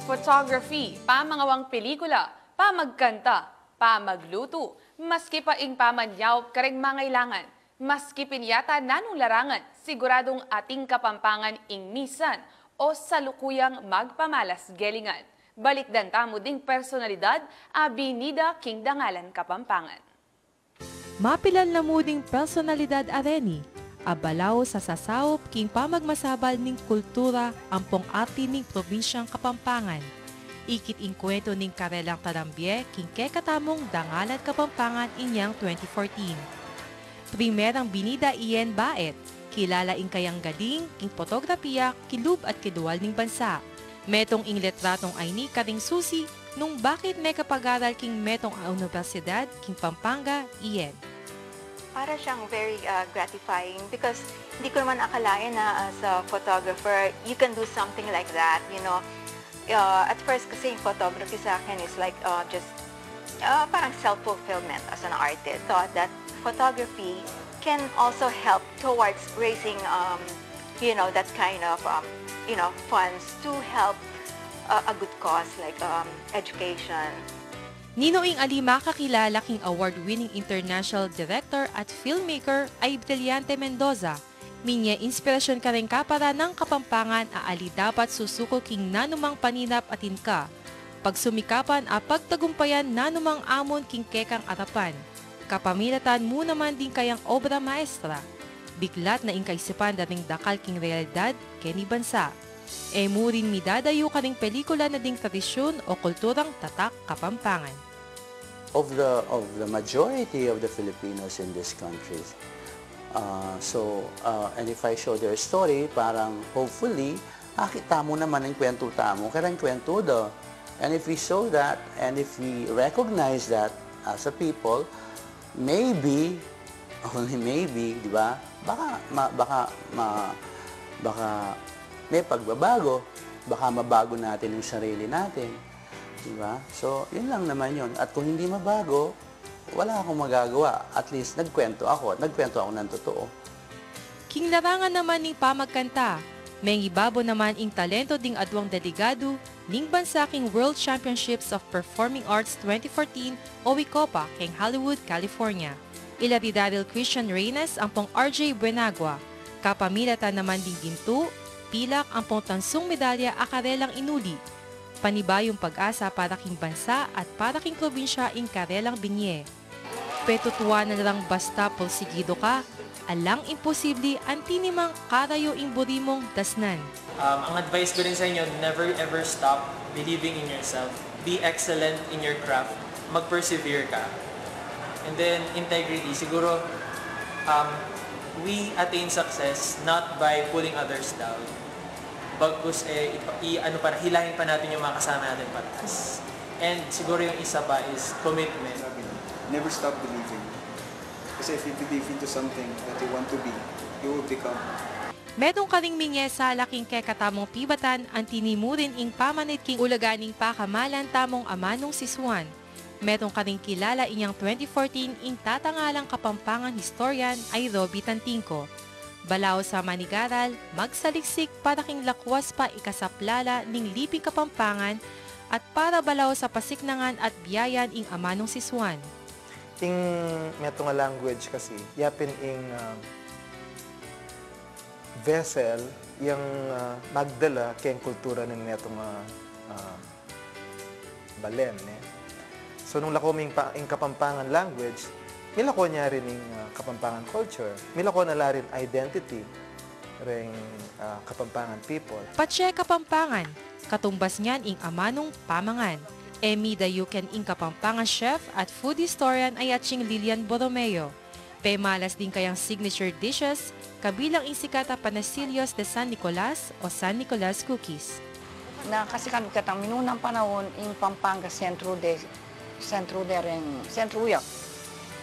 photography, pamangawang pelikula, pamagkanta, pamagluto, maski pa ing pamanyaw kareng mangailangan, maski pinyata nanong larangan, siguradong ating kapampangan ing misan o salukuyang magpamalas gelingan. Balikdan tamo ding personalidad, Abinida King Dangalan Kapampangan. Mapilan na muding personalidad areni, abalaw sa sasawop king pamagmasabal ning kultura ampong ati ning probinsyang Kapampangan. Ikit ing kwento ning karelang tarambye king kekatamong Dangalan Kapampangan inyang 2014. Primerang binida iyen baet, kilala ing kayang galing king fotografiya, kilub at kidual ning bansa. Metong ing letratong ay ni karing susi nung bakit may kapag-aral king metong universidad king Pampanga iyen. Para siyang very gratifying because hindi ko naman akalain na as a photographer, you can do something like that, you know. At first kasi yung photography sa akin is like just parang self-fulfillment as an artist. Thought that photography can also help towards raising, you know, that kind of, you know, funds to help a good cause like education. Ninoing Ali makakilala king award-winning international director at filmmaker ay Brillante Mendoza. Minya inspirasyon ka rin kapara ng Kapampangan aali dapat susuko king nanumang paninap atin ka. Pagsumikapan a pagtagumpayan nanumang amon king kekang arapan. Kapamilatan mo naman din kayang obra maestra. Biglat na ingkaisipan na ring dakal king realidad keni bansa. E mo rin midadayo ka ring pelikula na ding tradisyon o kulturang tatak Kapampangan. Of the majority of the Filipinos in this country. And if I show their story, parang hopefully, kita mo naman ang kwento tamo, karang kwento do. And if we show that, and if we recognize that as a people, maybe, only maybe, di ba? Baka may pagbabago, baka mabago natin yung sarili natin. Diba? So, yun lang naman yun. At kung hindi mabago, wala akong magagawa. At least, nagkwento ako ng totoo. King larangan naman ning pamagkanta. May ibabo naman ing talento ding adwang delegado ning bansa king World Championships of Performing Arts 2014 o WICOPA king Hollywood, California. Ilari Daryl Christian Reynes ang pong RJ Buenagua. Kapamilatan naman ding ginto, pilak ang pong tansong medalya akarelang inuli. Panibayong pag-asa para king bansa at para king probinsya ing karelang binye. Petutuwa na lang basta porsigido ka, alang imposible antinimang karayo ing burimong dasnan. Ang advice ko rin sa inyo, never ever stop believing in yourself. Be excellent in your craft. Mag-persevere ka. And then, integrity. Siguro, we attain success not by pulling others down. Bagkus hilahin pa natin yung mga kasama natin patas. And siguro yung isa pa is commitment. Never stop believing. Kasi if you believe into something that you want to be, you will become. Medong karing minye sa laking kekatamong pibatan ang tinimurin ing pamanit king ulaganing pakamalan tamong amanong siswan. Medong karing kilala inyang 2014 ing tatangalang Kapampangan historian ay Roby Tantingco. Balaw sa manigaral, magsaliksik para king lakwas pa ikasaplala ning liping Kapampangan at para balaw sa pasiknangan at biyayan ing amanong siswan. Ing meto nga language kasi, yapin ing vessel yung magdala kayang kultura ng meto nga balen. So nung lako ing Kapampangan language, milako niya rin yung Kapampangan culture. Milako na la rin identity ring Kapampangan people. Patse Kapampangan, katumbas niyan ing amanong pamangan. Emi dayuken ing Kapampangan chef at food historian ay atching Lilian Borromeo. Pemalas din kayang signature dishes, kabilang ing sikata Panecillos de San Nicolas o San Nicolas cookies. Na kasi kami katang minunang panahon ing Pampanga sentro Uyap.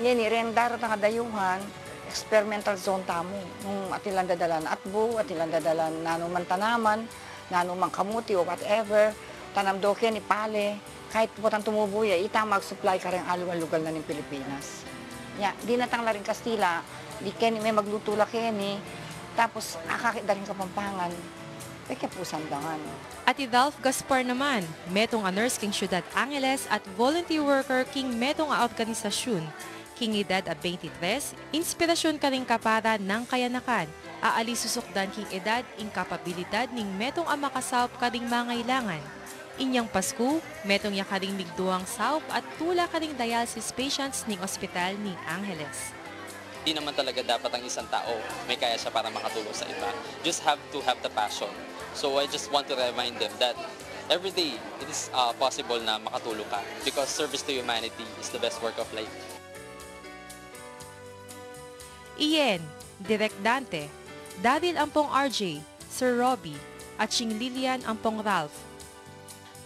Yan rin darat ang dayuhan, experimental zone tamo. Nung atilang dadalan atbo, atilang dadalan nanuman tanaman, nanuman kamuti o whatever, tanam doke ni pale, kahit putang tumubuya, itang mag-supply ka rin aluang lugar na ng Pilipinas. Ya, di natang la rin Kastila, di keni may maglutula keni, tapos akakit da rin Kapampangan. pusandangan. At Ralph Gaspar naman, metong a nurse king Ciudad Angeles at volunteer worker king metong a organisasyon. King edad a 23, inspirasyon ka rin kapara ng kayanakan. Aali susukdan king edad ing kapabilidad ning metong a makasawp ka ring mangailangan. Inyang Pasko, metong ya ka ring migduang sawp at tula ka ring dialysis patients ning ospital ning Angeles. Hindi naman talaga dapat ang isang tao may kaya siya para makatulong sa iba. Just have to have the passion. So I just want to remind them that every day it is possible na makatulong ka because service to humanity is the best work of life. Ian, Direk Dante, Daryl Ampong RJ, Sir Robbie, at Ching Lilian Ampong Ralph.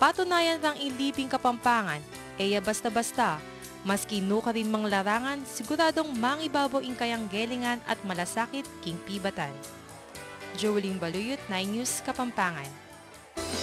Patunayan rang ilibing Kapampangan, eya basta-basta, maski no ka rin mang larangan, siguradong mangibabaw ing kayang gelingan at malasakit king pibatan. Joeline Baluyot, 9 News, Kapampangan.